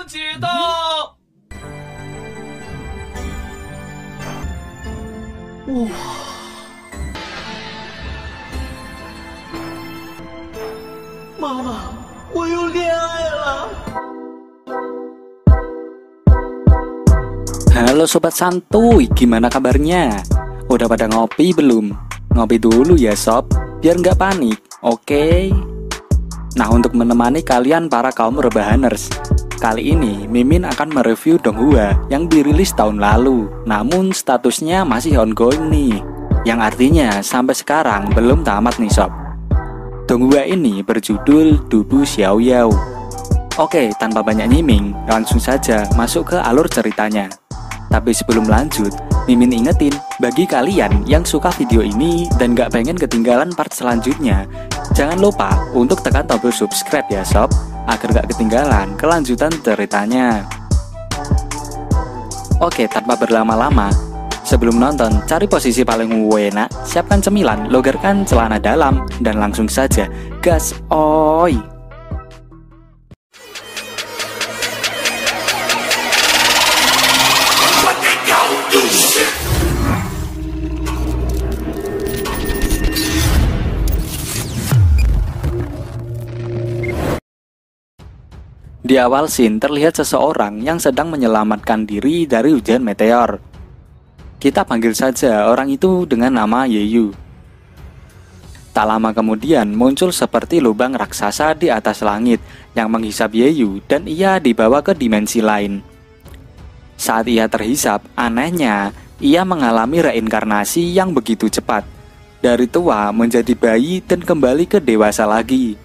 解的。哇！妈妈，我又恋爱了。 Halo Sobat Santuy, gimana kabarnya? Udah pada ngopi belum? Ngopi dulu ya sob, biar nggak panik, oke? Nah, untuk menemani kalian para kaum rebahaners, kali ini Mimin akan mereview Donghua yang dirilis tahun lalu, namun statusnya masih ongoing nih, yang artinya sampai sekarang belum tamat nih sob. Donghua ini berjudul Dubu Xiaoyao. Oke, tanpa banyak nyiming, langsung saja masuk ke alur ceritanya. Tapi sebelum lanjut, Mimin ingetin bagi kalian yang suka video ini dan gak pengen ketinggalan part selanjutnya, jangan lupa untuk tekan tombol subscribe ya sob, agar gak ketinggalan kelanjutan ceritanya. Oke, tanpa berlama-lama, sebelum nonton, cari posisi paling enak, siapkan cemilan, logarkan celana dalam, dan langsung saja gas oi. Di awal scene terlihat seseorang yang sedang menyelamatkan diri dari hujan meteor. Kita panggil saja orang itu dengan nama Yeyu. Tak lama kemudian muncul seperti lubang raksasa di atas langit yang menghisap Yeyu dan ia dibawa ke dimensi lain. Saat ia terhisap, anehnya ia mengalami reinkarnasi yang begitu cepat. Dari tua menjadi bayi dan kembali ke dewasa lagi.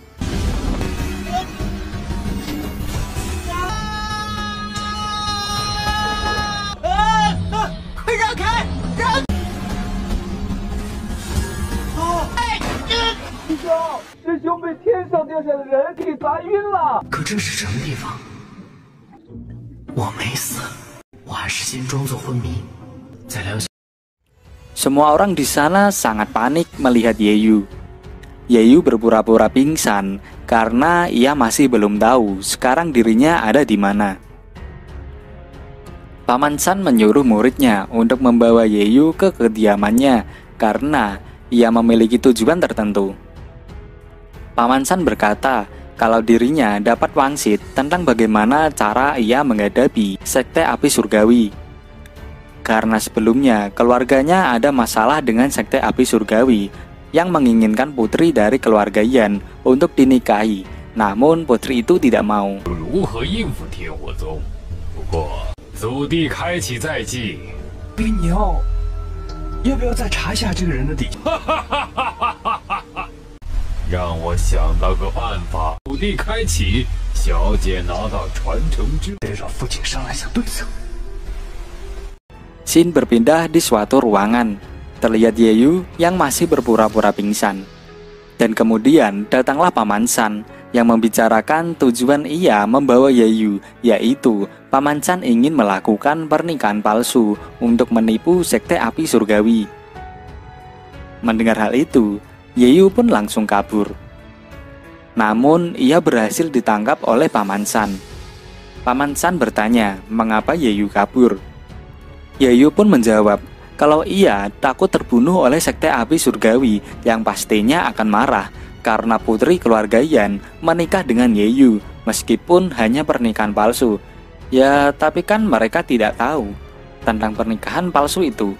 Semua orang di sana sangat panik melihat Yeyu. Yeyu berpura-pura pingsan karena ia masih belum tahu sekarang dirinya ada di mana. Paman San menyuruh muridnya untuk membawa Yeyu ke kediamannya karena ia memiliki tujuan tertentu. Paman San berkata kalau dirinya dapat wangsit tentang bagaimana cara ia menghadapi sekte api surgawi. Karena sebelumnya keluarganya ada masalah dengan sekte api surgawi yang menginginkan putri dari keluarga Yan untuk dinikahi, namun putri itu tidak mau. Scene berpindah di suatu ruangan. Terlihat Yeyu yang masih berpura-pura pingsan. Dan kemudian datanglah Paman San yang membicarakan tujuan ia membawa Yeyu, yaitu Paman San ingin melakukan pernikahan palsu untuk menipu sekte api surgawi. Mendengar hal itu, Yeyu pun langsung kabur. Namun ia berhasil ditangkap oleh Paman San. Paman San bertanya mengapa Yeyu kabur. Yeyu pun menjawab kalau ia takut terbunuh oleh sekte api surgawi yang pastinya akan marah karena putri keluarga Yan menikah dengan Yeyu meskipun hanya pernikahan palsu. Ya, tapi kan mereka tidak tahu tentang pernikahan palsu itu.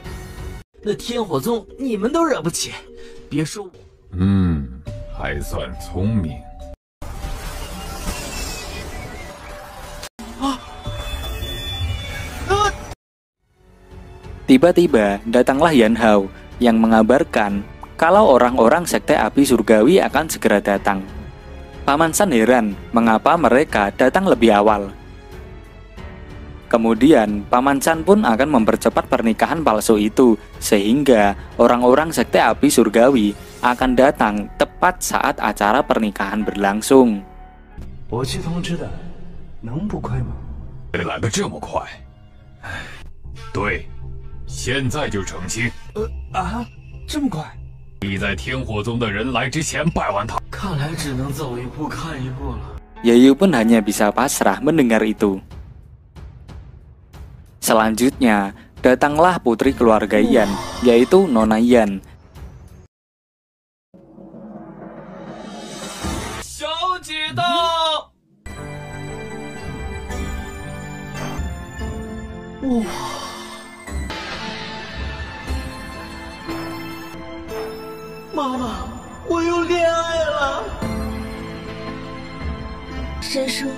Tiba-tiba datanglah Yan Hao yang mengabarkan kalau orang-orang sekte api surgawi akan segera datang. Paman San heran mengapa mereka datang lebih awal. Kemudian Paman San pun akan mempercepat pernikahan palsu itu sehingga orang-orang sekte api surgawi akan datang tepat saat acara pernikahan berlangsung. Yeyu pun hanya bisa pasrah mendengar itu. Selanjutnya, datanglah putri keluarga Yan, yaitu Nona Yan. Mama, 我又恋爱了。申叔，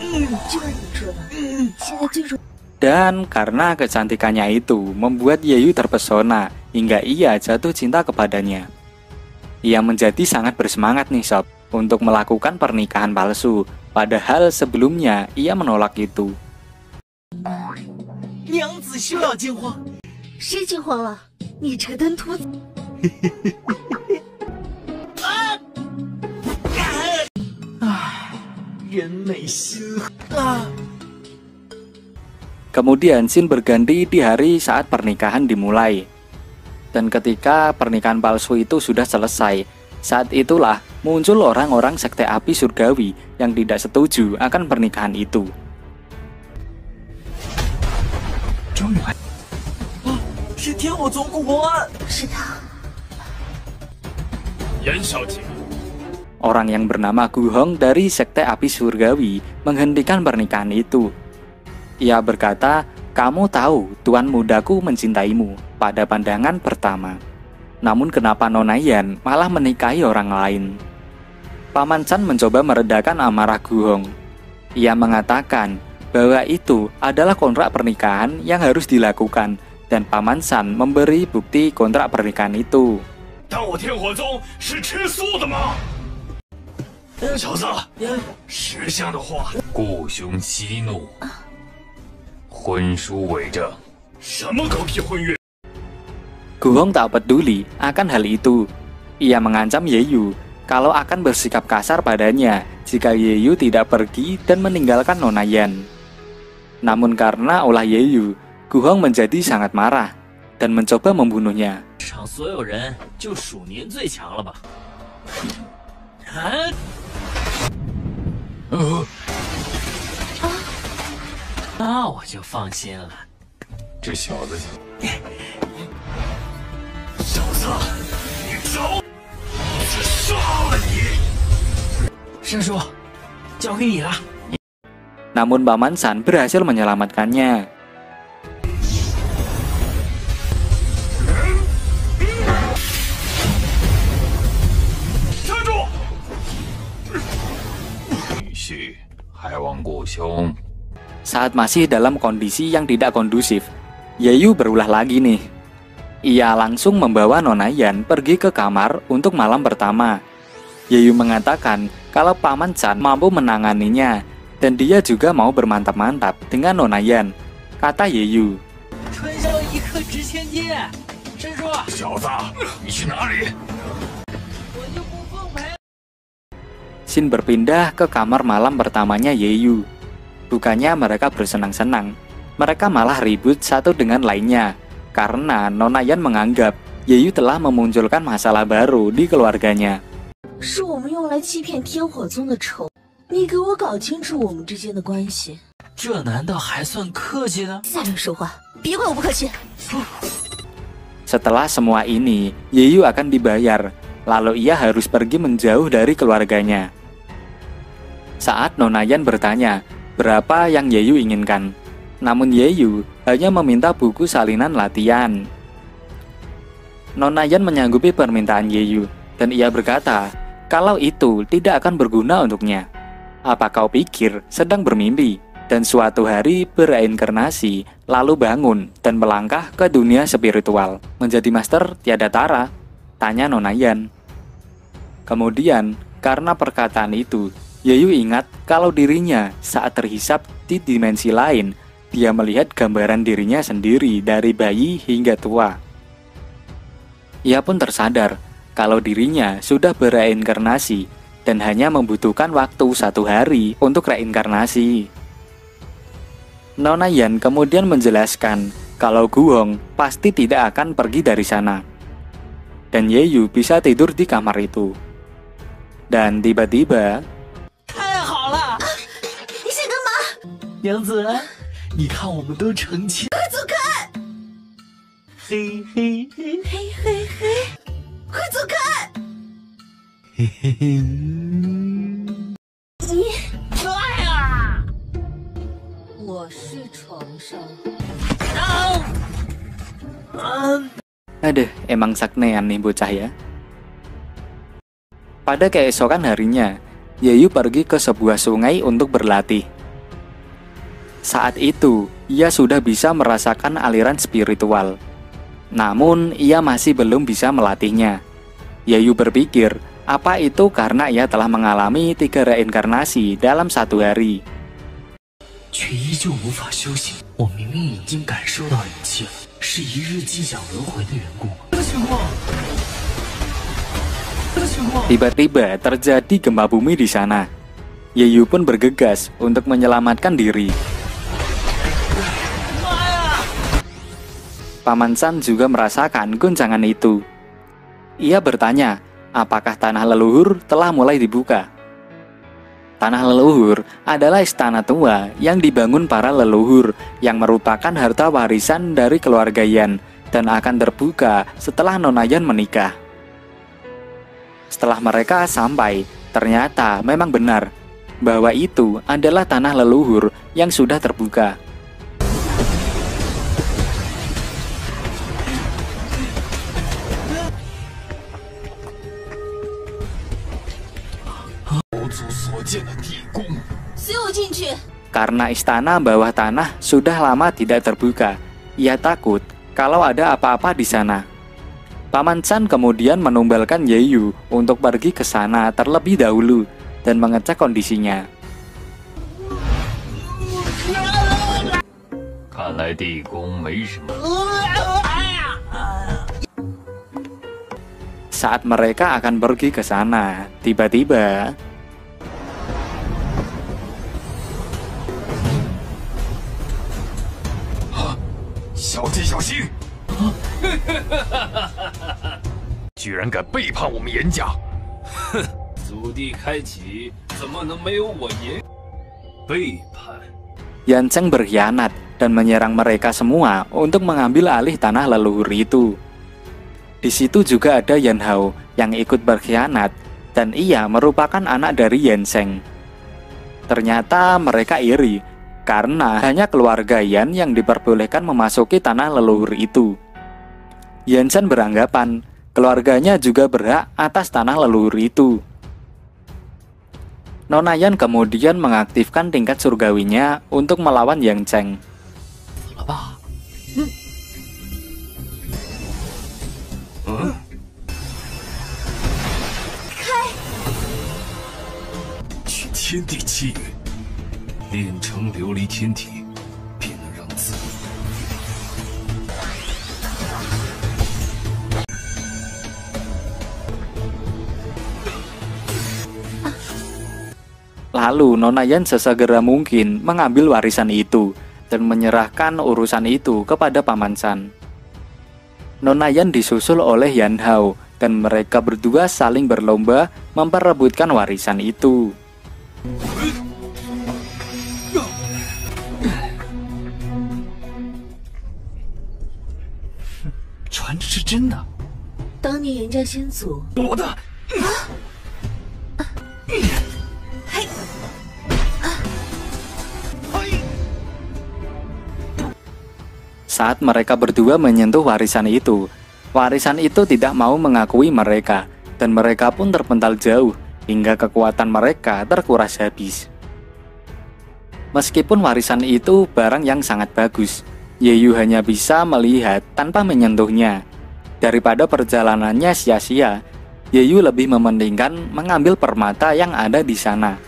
就是你说的，现在最重。 Dan karena kecantikannya itu membuat Yeyu terpesona hingga ia jatuh cinta kepadanya. Ia menjadi sangat bersemangat nih sob untuk melakukan pernikahan palsu, padahal sebelumnya ia menolak itu. 娘子休要惊慌，谁惊慌了？你这登徒子！人美心啊！ Kemudian scene berganti di hari saat pernikahan dimulai. Dan ketika pernikahan palsu itu sudah selesai, saat itulah muncul orang-orang sekte api surgawi yang tidak setuju akan pernikahan itu. 终于来啊！是天火宗顾公安，是他。严小姐， Orang yang bernama Gu Hong dari sekte api surgawi menghentikan pernikahan itu. Ia berkata, "Kamu tahu tuan mudaku mencintaimu pada pandangan pertama. Namun kenapa Nona Yan malah menikahi orang lain?" Paman Chan mencoba meredakan amarah Gu Hong. Ia mengatakan bahwa itu adalah kontrak pernikahan yang harus dilakukan dan Paman Chan memberi bukti kontrak pernikahan itu. 但我天火宗是吃素的吗？小子，识相的话，顾兄息怒。婚书为证。什么狗屁婚约？ Gu Hong tak peduli akan hal itu. Ia mengancam Yeyu kalau akan bersikap kasar padanya jika Yeyu tidak pergi dan meninggalkan Nona Yan. Namun karena ulah Yeyu, Gu Hong menjadi sangat marah dan mencoba membunuhnya. 场所有人就数您最强了吧？那我就放心了。这小子，小子，你找我杀了你！申叔，交给你了。 Namun Paman Chan berhasil menyelamatkannya. 站住！女婿，还望顾兄。 Saat masih dalam kondisi yang tidak kondusif, Yeyu berulah lagi nih. Ia langsung membawa Nona Yan pergi ke kamar untuk malam pertama. Yeyu mengatakan kalau Paman Chan mampu menanganinya dan dia juga mau bermantap-mantap dengan Nona Yan. Kata Yeyu. 穿上一颗值千金，申叔，小子，你去哪里？ 我就不奉陪。 Shin berpindah ke kamar malam pertamanya Yeyu. Bukannya mereka bersenang-senang, mereka malah ribut satu dengan lainnya karena Nona Yan menganggap Yeyu telah memunculkan masalah baru di keluarganya. 是我们用来欺骗天火宗的仇，你给我搞清楚我们之间的关系。这难道还算客气呢？再乱说话，别怪我不客气。 Setelah semua ini, Yeyu akan dibayar, lalu ia harus pergi menjauh dari keluarganya. Saat Nona Yan bertanya berapa yang Yeyu inginkan, namun Yeyu hanya meminta buku salinan latihan. Nona Yan menyanggupi permintaan Yeyu dan ia berkata kalau itu tidak akan berguna untuknya. Apa kau pikir sedang bermimpi dan suatu hari bereinkarnasi lalu bangun dan melangkah ke dunia spiritual menjadi master tiada tara? Tanya Nona Yan. Kemudian karena perkataan itu, Yeyu ingat kalau dirinya saat terhisap di dimensi lain, dia melihat gambaran dirinya sendiri dari bayi hingga tua. Ia pun tersadar kalau dirinya sudah bereinkarnasi dan hanya membutuhkan waktu 1 hari untuk reinkarnasi. Nona Yan kemudian menjelaskan kalau Gu Hong pasti tidak akan pergi dari sana. Dan Yeyu bisa tidur di kamar itu. Dan tiba-tiba 太好了，你想干嘛？娘子，你看我们都成亲。走开！嘿嘿嘿嘿嘿嘿，快走开！嘿嘿嘿。你，哎呀！我是床上。 Aduh, emang saknean nih bocah ya. Pada keesokan harinya, Yeyu pergi ke sebuah sungai untuk berlatih. Saat itu, ia sudah bisa merasakan aliran spiritual. Namun, ia masih belum bisa melatihnya. Yeyu berpikir, apa itu karena ia telah mengalami 3 reinkarnasi dalam 1 hari. 却依旧无法修行。我明明已经感受到灵气了，是一日即想轮回的缘故吗？这情况，这情况。 Tiba-tiba terjadi gempa bumi di sana. Yeyu pun bergegas untuk menyelamatkan diri. Paman San juga merasakan guncangan itu. Ia bertanya, apakah tanah leluhur telah mulai dibuka? Tanah leluhur adalah istana tua yang dibangun para leluhur yang merupakan harta warisan dari keluarga Yan dan akan terbuka setelah Nona Yan menikah. Setelah mereka sampai, ternyata memang benar bahwa itu adalah tanah leluhur yang sudah terbuka. Karena istana bawah tanah sudah lama tidak terbuka, ia takut kalau ada apa-apa di sana. Paman San kemudian menumbalkan Yeyu untuk pergi ke sana terlebih dahulu dan mengecek kondisinya. Saat mereka akan pergi ke sana, tiba-tiba Yan Zheng berkhianat dan menyerang mereka semua untuk mengambil alih tanah leluhur itu. Di situ juga ada Yan Hao yang ikut berkhianat dan ia merupakan anak dari Yan Zheng. Ternyata mereka iri karena hanya keluarga Yan yang diperbolehkan memasuki tanah leluhur itu. Yan Zheng beranggapan keluarganya juga berhak atas tanah leluhur itu. Nona Yan kemudian mengaktifkan tingkat surgawinya untuk melawan Yang Zheng. Lalu Nona Yan sesegera mungkin mengambil warisan itu dan menyerahkan urusan itu kepada Paman San. Nona Yan disusul oleh Yan Hao dan mereka berdua saling berlomba memperebutkan warisan itu. Saat mereka berdua menyentuh warisan itu tidak mau mengakui mereka, dan mereka pun terpental jauh hingga kekuatan mereka terkuras habis. Meskipun warisan itu barang yang sangat bagus, Yeyu hanya bisa melihat tanpa menyentuhnya. Daripada perjalanannya sia-sia, Yeyu lebih mementingkan mengambil permata yang ada di sana.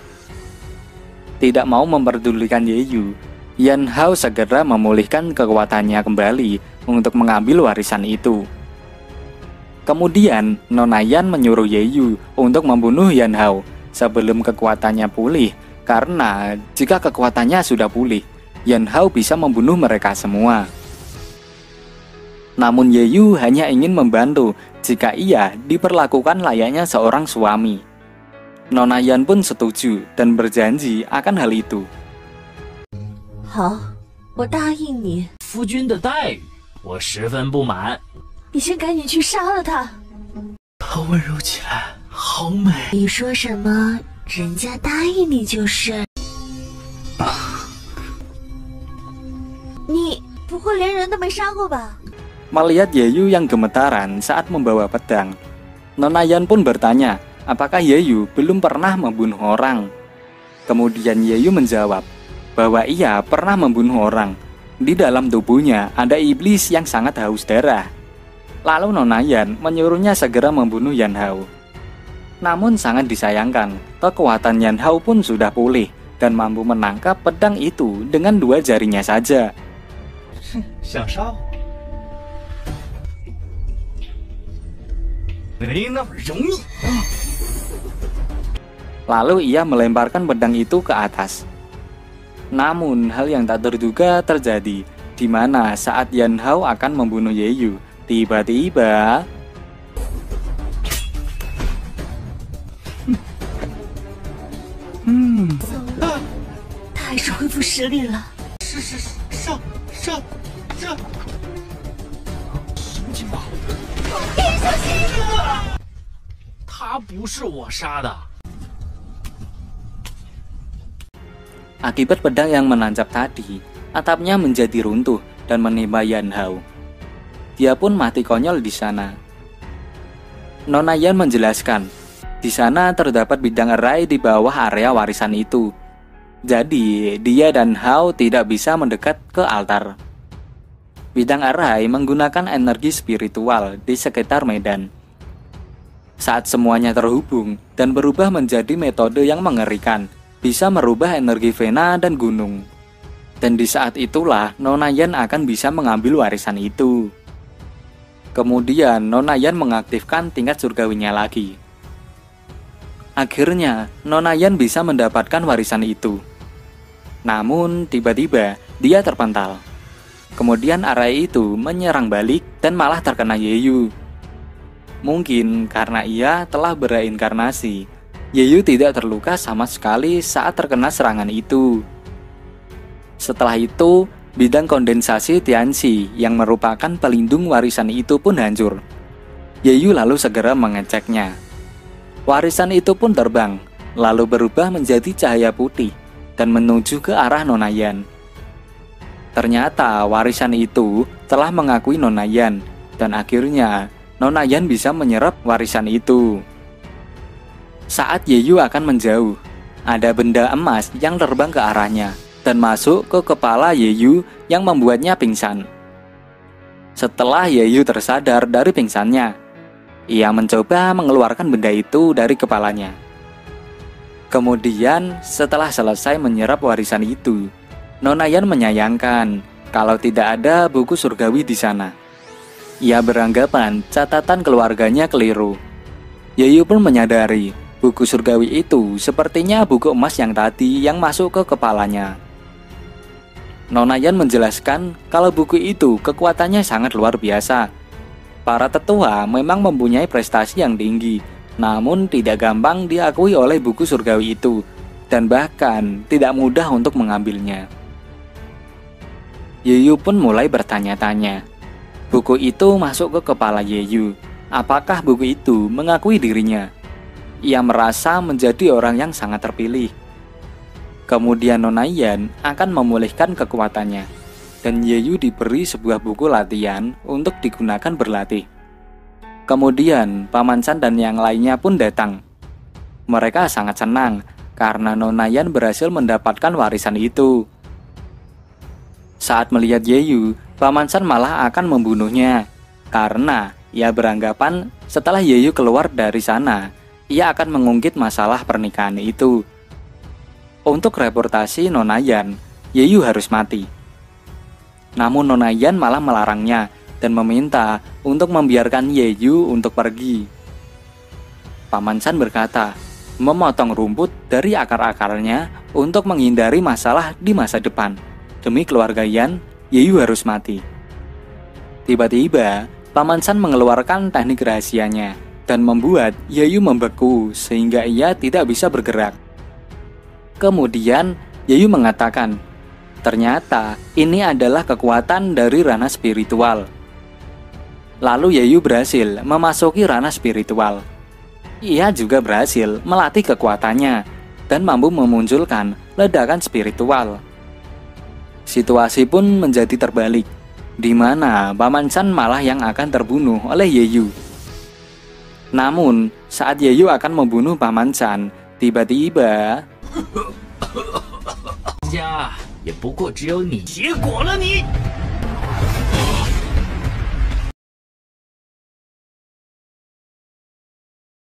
Tidak mau memperdulikan Yeyu, Yan Hao segera memulihkan kekuatannya kembali untuk mengambil warisan itu. Kemudian, Nona Yan menyuruh Yeyu untuk membunuh Yan Hao sebelum kekuatannya pulih, karena jika kekuatannya sudah pulih, Yan Hao bisa membunuh mereka semua. Namun Yeyu hanya ingin membantu jika ia diperlakukan layaknya seorang suami. Nona Yan pun setuju dan berjanji akan hal itu. 好，我答应你。夫君的待遇我十分不满。你先赶紧去杀了他。她温柔起来，好美。你说什么，人家答应你就是。你不会连人都没杀过吧？ Melihat Yeyu yang gemetaran saat membawa pedang, Nona Yan pun bertanya, apakah Yeyu belum pernah membunuh orang. Kemudian Yeyu menjawab bahwa ia pernah membunuh orang. Di dalam tubuhnya ada iblis yang sangat haus darah. Lalu Nona Yan menyuruhnya segera membunuh Yan Hao. Namun sangat disayangkan, kekuatan Yan Hao pun sudah pulih dan mampu menangkap pedang itu dengan 2 jarinya saja. 想杀我？没那么容易。 Lalu ia melemparkan pedang itu ke atas. Namun hal yang tak terduga terjadi, di mana saat Yan Hao akan membunuh Yeyu, tiba-tiba 他还是恢复实力了。上！什么情况？他不是我杀的。 Akibat pedang yang menancap tadi, atapnya menjadi runtuh dan menimpa Yan Hao. Dia pun mati konyol di sana. Nona Yan menjelaskan, di sana terdapat bidang erai di bawah area warisan itu. Jadi, dia dan Hao tidak bisa mendekat ke altar. Bidang erai menggunakan energi spiritual di sekitar medan. Saat semuanya terhubung dan berubah menjadi metode yang mengerikan, bisa merubah energi Vena dan gunung. Dan di saat itulah Nona Yan akan bisa mengambil warisan itu. Kemudian Nona Yan mengaktifkan tingkat surgawinya lagi. Akhirnya Nona Yan bisa mendapatkan warisan itu. Namun tiba-tiba dia terpental. Kemudian arai itu menyerang balik dan malah terkena Yeyu. Mungkin karena ia telah bereinkarnasi, Yeyu tidak terluka sama sekali saat terkena serangan itu. Setelah itu, bidang kondensasi Tianxi yang merupakan pelindung warisan itu pun hancur. Yeyu lalu segera mengeceknya. Warisan itu pun terbang, lalu berubah menjadi cahaya putih dan menuju ke arah Nona Yan. Ternyata warisan itu telah mengakui Nona Yan, dan akhirnya Nona Yan bisa menyerap warisan itu. Saat Yeyu akan menjauh, ada benda emas yang terbang ke arahnya dan masuk ke kepala Yeyu yang membuatnya pingsan. Setelah Yeyu tersadar dari pingsannya, ia mencoba mengeluarkan benda itu dari kepalanya. Kemudian setelah selesai menyerap warisan itu, Nona Yan menyayangkan kalau tidak ada buku surgawi di sana. Ia beranggapan catatan keluarganya keliru. Yeyu pun menyadari buku surgawi itu sepertinya buku emas yang tadi yang masuk ke kepalanya. Nona Yan menjelaskan kalau buku itu kekuatannya sangat luar biasa. Para tetua memang mempunyai prestasi yang tinggi, namun tidak gampang diakui oleh buku surgawi itu, dan bahkan tidak mudah untuk mengambilnya. Yeyu pun mulai bertanya-tanya. Buku itu masuk ke kepala Yeyu. Apakah buku itu mengakui dirinya? Ia merasa menjadi orang yang sangat terpilih. Kemudian Nona Yan akan memulihkan kekuatannya, dan Yeyu diberi sebuah buku latihan untuk digunakan berlatih. Kemudian Paman San dan yang lainnya pun datang. Mereka sangat senang karena Nona Yan berhasil mendapatkan warisan itu. Saat melihat Yeyu, Paman San malah akan membunuhnya karena ia beranggapan setelah Yeyu keluar dari sana, ia akan mengungkit masalah pernikahan itu. Untuk reputasi Nona Yan, Yeyu harus mati. Namun Nona Yan malah melarangnya dan meminta untuk membiarkan Yeyu untuk pergi. Paman San berkata, memotong rumput dari akar-akarnya untuk menghindari masalah di masa depan. Demi keluarga Yan, Yeyu harus mati. Tiba-tiba, Paman San mengeluarkan teknik rahasianya dan membuat Yeyu membeku sehingga ia tidak bisa bergerak. Kemudian Yeyu mengatakan, ternyata ini adalah kekuatan dari ranah spiritual. Lalu Yeyu berhasil memasuki ranah spiritual. Ia juga berhasil melatih kekuatannya dan mampu memunculkan ledakan spiritual. Situasi pun menjadi terbalik, di mana Paman San malah yang akan terbunuh oleh Yeyu. Namun, saat Yeyu akan membunuh Paman San, tiba-tiba 家也不过只有你，结果了你。